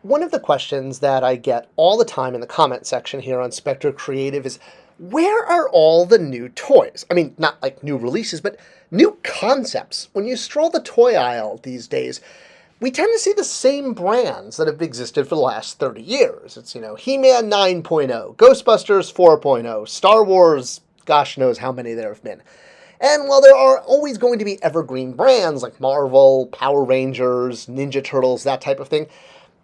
One of the questions that I get all the time in the comment section here on Spector Creative is, where are all the new toys? I mean, not like new releases, but new concepts. When you stroll the toy aisle these days, we tend to see the same brands that have existed for the last 30 years. It's, He-Man 9.0, Ghostbusters 4.0, Star Wars, gosh knows how many there have been. And while there are always going to be evergreen brands like Marvel, Power Rangers, Ninja Turtles, that type of thing,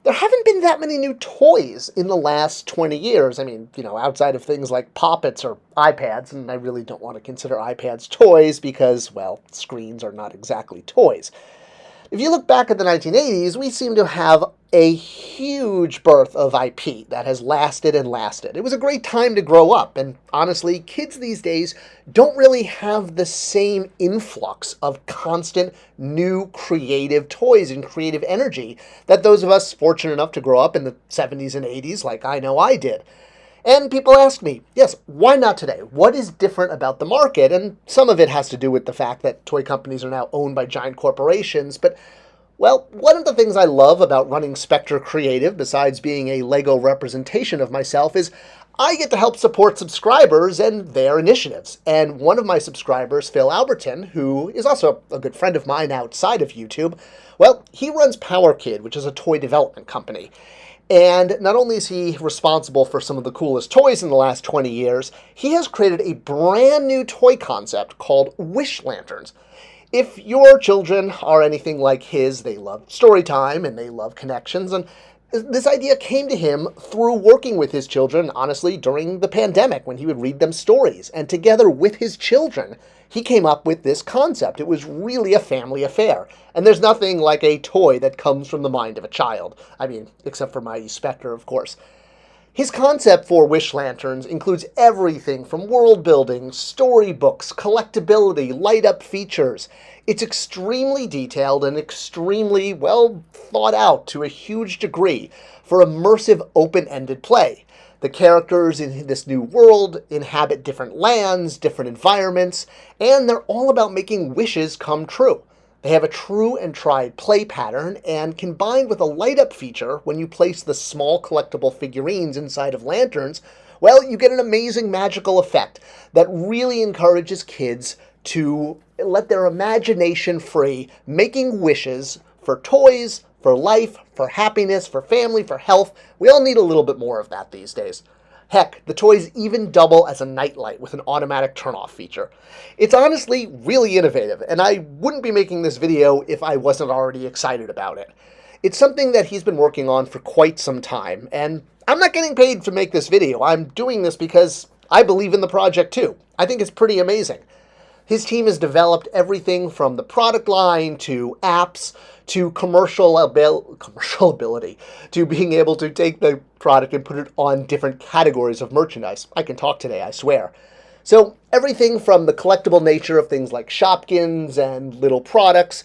there haven't been that many new toys in the last 20 years. I mean, outside of things like Poppets or iPads, and I really don't want to consider iPads toys because, well, screens are not exactly toys. If you look back at the 1980s, we seem to have a huge birth of IP that has lasted and lasted. It was a great time to grow up, and honestly, kids these days don't really have the same influx of constant new creative toys and creative energy that those of us fortunate enough to grow up in the 70s and 80s, like I know I did. And people ask me, yes, why not today? What is different about the market? And some of it has to do with the fact that toy companies are now owned by giant corporations. But, well, one of the things I love about running Spector Creative, besides being a Lego representation of myself, is I get to help support subscribers and their initiatives. And one of my subscribers, Phil Alberton, who is also a good friend of mine outside of YouTube, well, he runs Power Kid, which is a toy development company. And not only is he responsible for some of the coolest toys in the last 20 years, he has created a brand new toy concept called Wish Lanterns. If your children are anything like his, they love story time and they love connections. And this idea came to him through working with his children, honestly, during the pandemic when he would read them stories. And together with his children, he came up with this concept. It was really a family affair. And there's nothing like a toy that comes from the mind of a child. I mean, except for my Spector, of course. His concept for Wish Lanterns includes everything from world building, storybooks, collectability, light-up features. It's extremely detailed and extremely, well, thought out to a huge degree for immersive, open-ended play. The characters in this new world inhabit different lands, different environments, and they're all about making wishes come true. They have a true and tried play pattern, and combined with a light-up feature when you place the small collectible figurines inside of lanterns, well, you get an amazing magical effect that really encourages kids to let their imagination free, making wishes for toys, for life, for happiness, for family, for health. We all need a little bit more of that these days. Heck, the toys even double as a nightlight with an automatic turn-off feature. It's honestly really innovative, and I wouldn't be making this video if I wasn't already excited about it. It's something that he's been working on for quite some time, and I'm not getting paid to make this video. I'm doing this because I believe in the project too. I think it's pretty amazing. His team has developed everything from the product line to apps to commercial ability to being able to take the product and put it on different categories of merchandise. I can talk today, I swear. So everything from the collectible nature of things like Shopkins and little products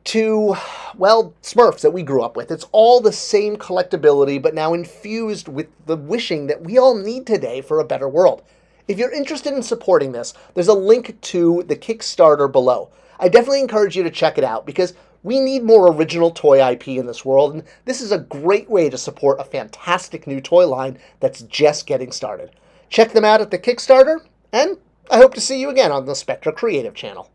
to, well, Smurfs that we grew up with. It's all the same collectability, but now infused with the wishing that we all need today for a better world. If you're interested in supporting this, there's a link to the Kickstarter below. I definitely encourage you to check it out because we need more original toy IP in this world, and this is a great way to support a fantastic new toy line that's just getting started. Check them out at the Kickstarter, and I hope to see you again on the Spector Creative channel.